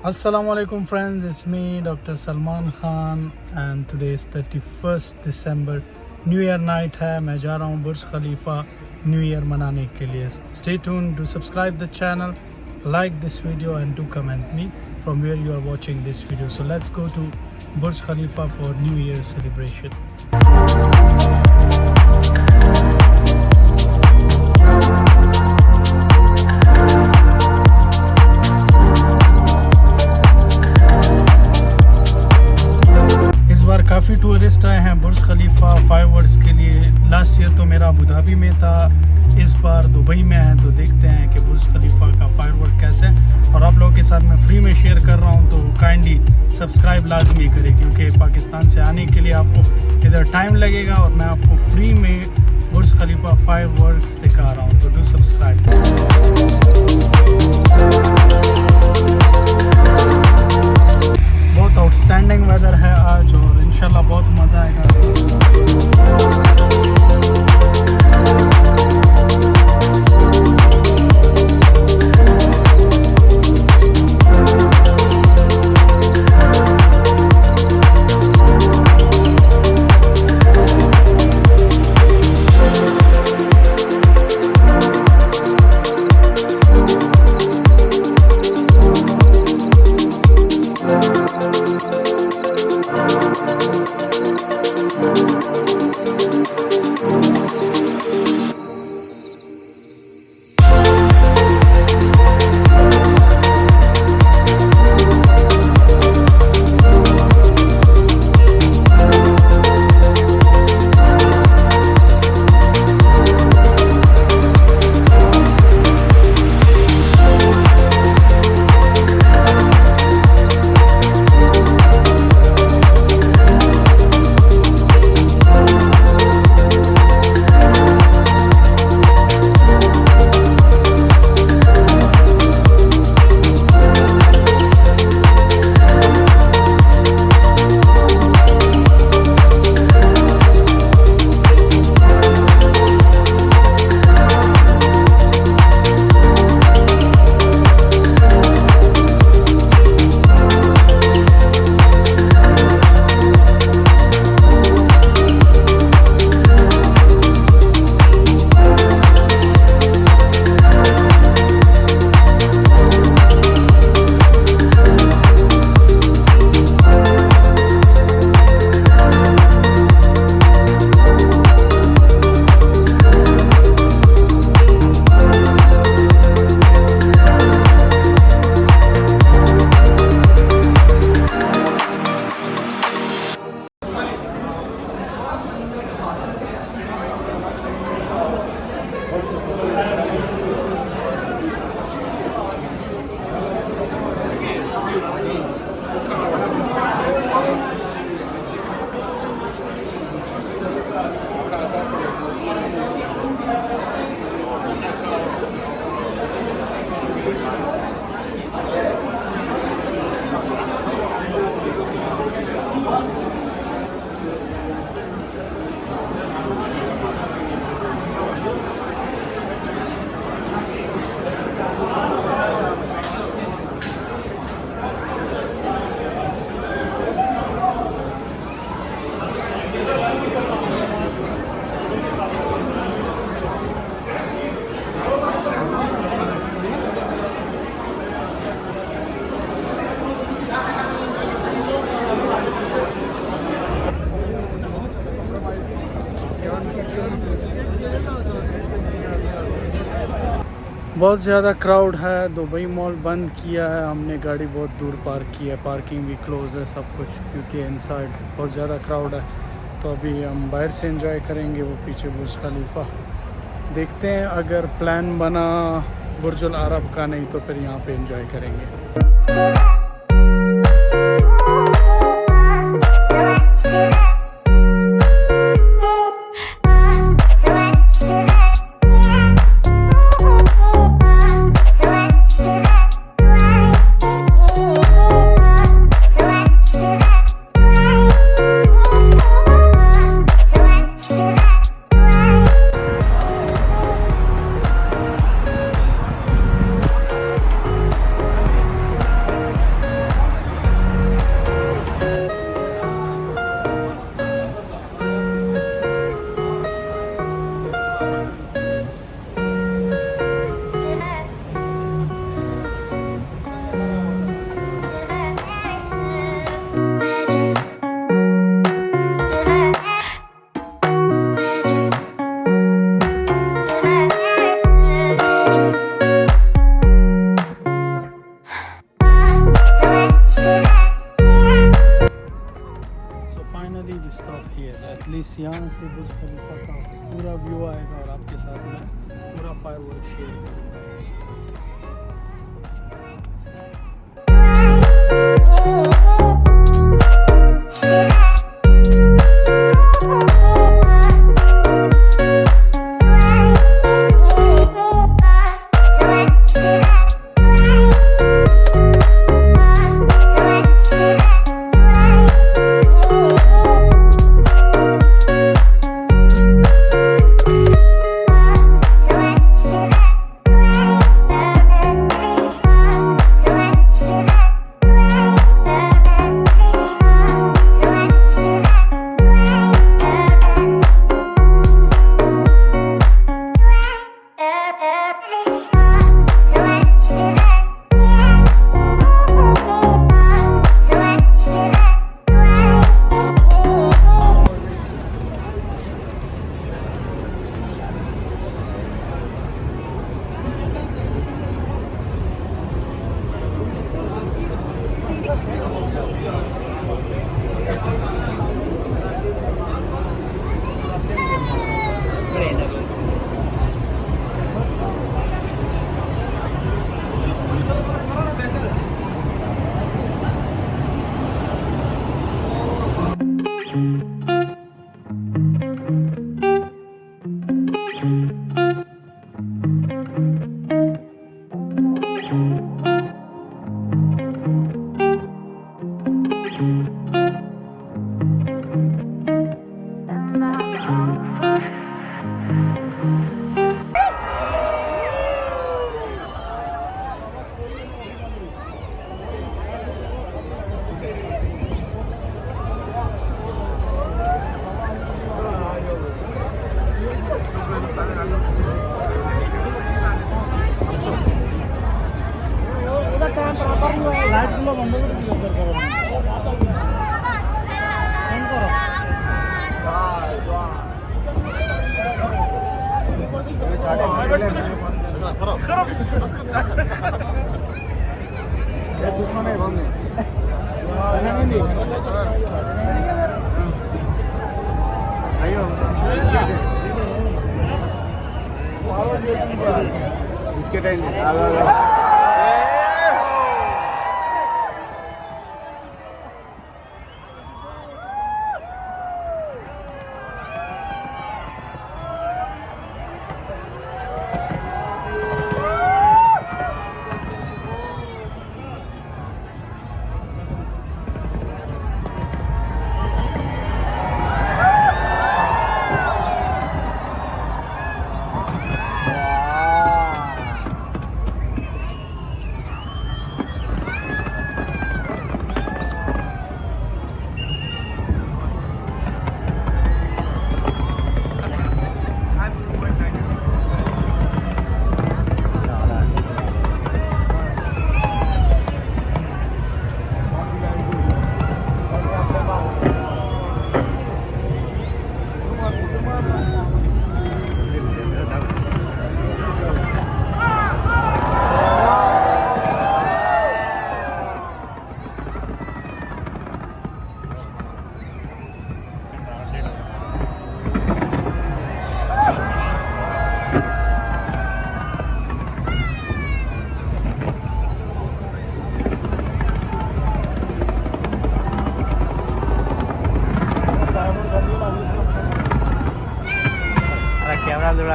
Assalamu alaikum friends, it's me Dr. Salman Khan and today is 31st December. New Year night है, मैं जा रहा हूँ बुर्ज खलीफा new year मनाने के लिए. Stay tuned, do subscribe the channel, like this video and do comment me from where you are watching this video. So let's go to Burj Khalifa for New Year celebration. काफ़ी tourist आए हैं बुर्ज Khalifa fireworks के लिए. Last year तो मेरा Abu Dhabi में था, इस बार दुबई में है. तो देखते हैं कि बुर्ज खलीफा का फायरवर्क कैसे है और आप लोगों के साथ मैं फ्री में शेयर कर रहा हूं. तो काइंडली सब्सक्राइब लाजमी करें क्योंकि पाकिस्तान से आने के लिए आपको इधर टाइम लगेगा और मैं आपको फ्री में बुर्ज खलीफा फायरवर्क्स दिखा रहा हूँ. तो डू सब्सक्राइब. बहुत आउटस्टैंडिंग वेदर है आज और इंशाल्लाह बहुत मज़ा आएगा. बहुत ज़्यादा क्राउड है. दुबई मॉल बंद किया है, हमने गाड़ी बहुत दूर पार्क की है, पार्किंग भी क्लोज़ है सब कुछ क्योंकि इनसाइड बहुत ज़्यादा क्राउड है. तो अभी हम बाहर से एंजॉय करेंगे. वो पीछे बुर्ज खलीफा देखते हैं, अगर प्लान बना बुर्जुल अरब का नहीं तो फिर यहाँ पे एंजॉय करेंगे. ये एटलीस्ट यहाँ से बुर्ज खलीफा का पूरा व्यू आएगा और आपके साथ में पूरा फायरवर्क शेयर करूँगा।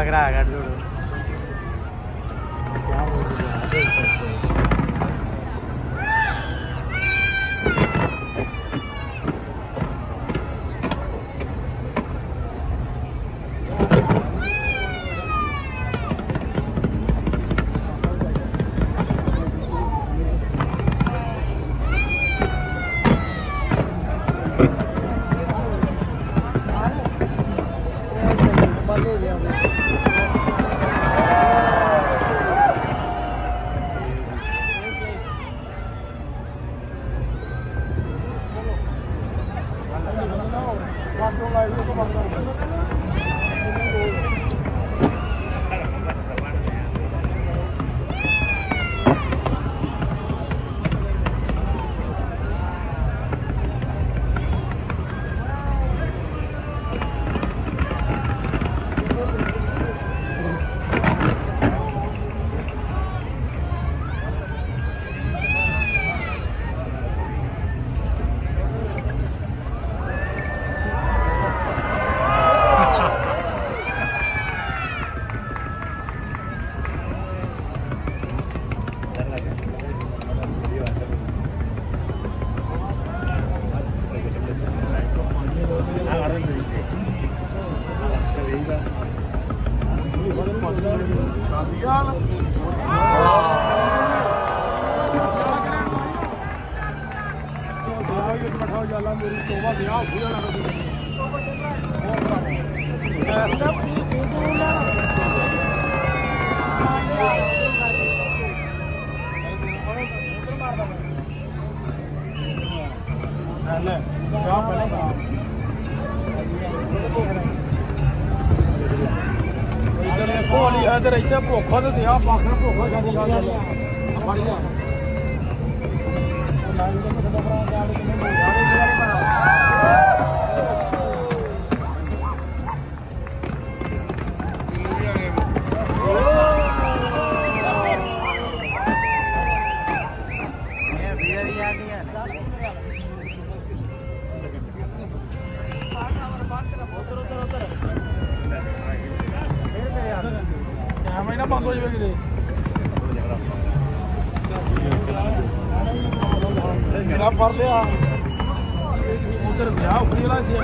लग रहा है जोड़ो जाला मेरी तोबा ब्याह हो जाना ऐसा भी इधर इतना भूखा तो दिया पाखना भूखा जाने का बढ़िया कैमरा बंद हो जाएगा मेरा पढ़ लिया उधर ब्याह फ्री वाला दिया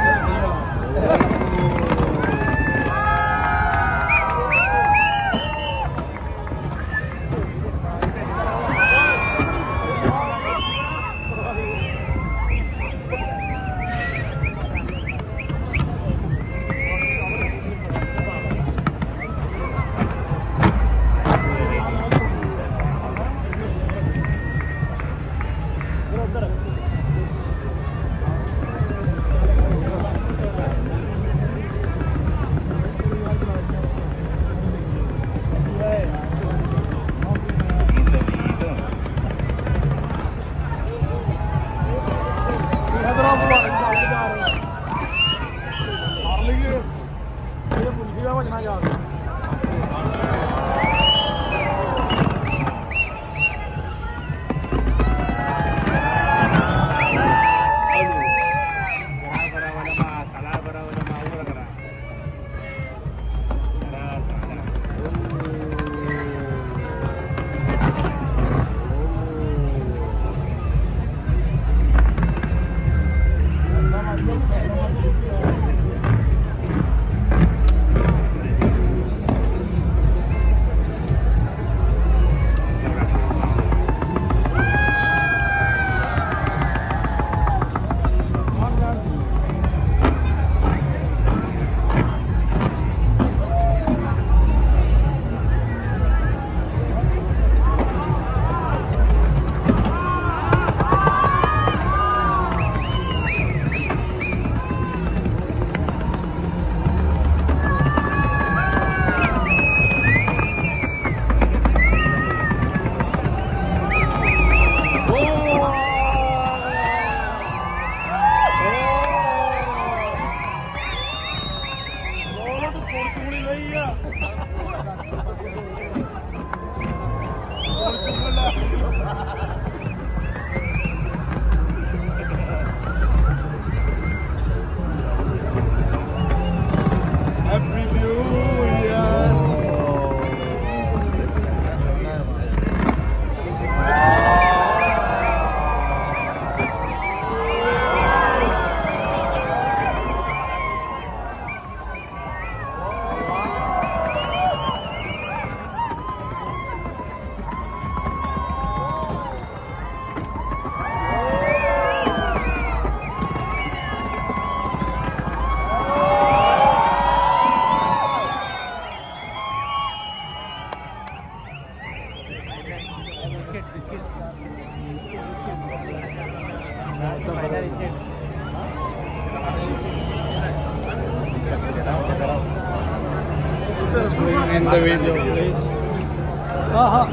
In the video, please.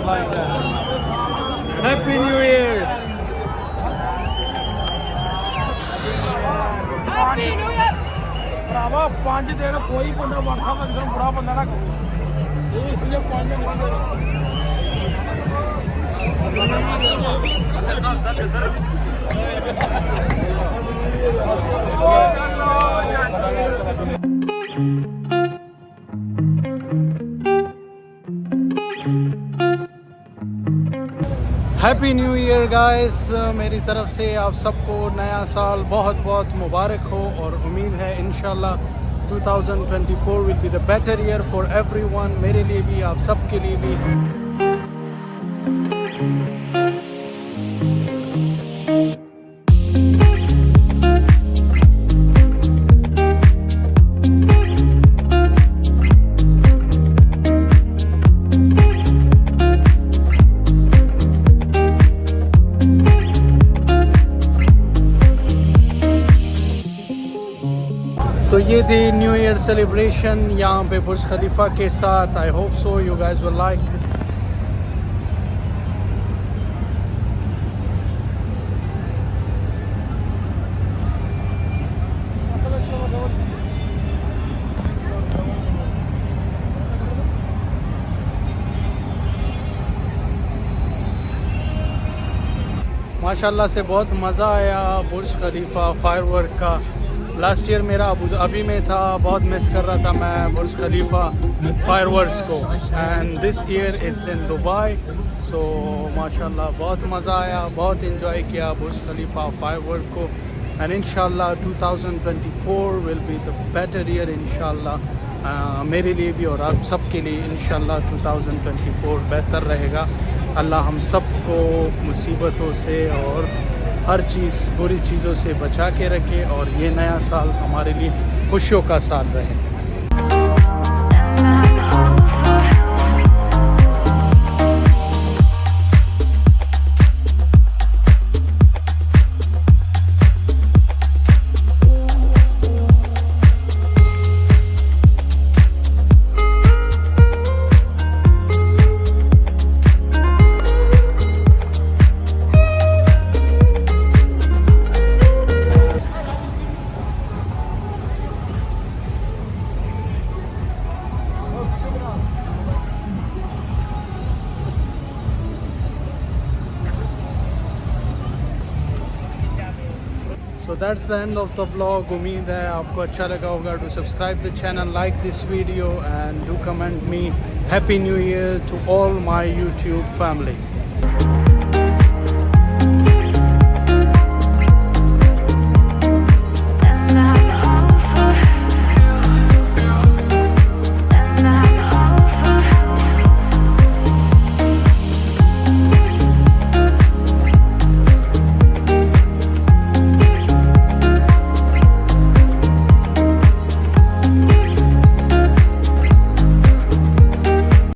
Like that. Happy New Year. Happy New Year. भरावा 5 दिन कोई बंदा वर्षा फंक्शन बड़ा बंदा ना करो इसलिए 5 दिन हैप्पी न्यू ईयर गाइस, मेरी तरफ से आप सबको नया साल बहुत बहुत मुबारक हो और उम्मीद है इंशाल्लाह 2024 will be the better year for everyone, मेरे लिए भी आप सब के लिए भी। ये थी न्यू ईयर सेलिब्रेशन यहाँ पे बुर्ज खलीफा के साथ. I hope so you guys will like. माशाल्लाह से बहुत मज़ा आया बुर्ज खलीफा फायरवर्क का. लास्ट ईयर मेरा अबू धाबी में था, बहुत मिस कर रहा था मैं बुर्ज खलीफा फायरवर्क्स को. And this year it's in Dubai. So माशाल्लाह बहुत मज़ा आया, बहुत इंजॉय किया बुर्ज खलीफा फायरवर्क को. एंड इंशाल्लाह 2024 will be the better year इंशाल्लाह, मेरे लिए भी और आप सब के लिए. इंशाल्लाह 2024 बेहतर रहेगा. अल्लाह हम सबको मुसीबतों से और हर चीज़ बुरी चीज़ों से बचा के रखे और ये नया साल हमारे लिए खुशियों का साल रहे. So that's the end of the vlog. उम्मीद है आपको अच्छा लगा होगा. To subscribe the channel, like this video and do comment me Happy New Year to all my YouTube family.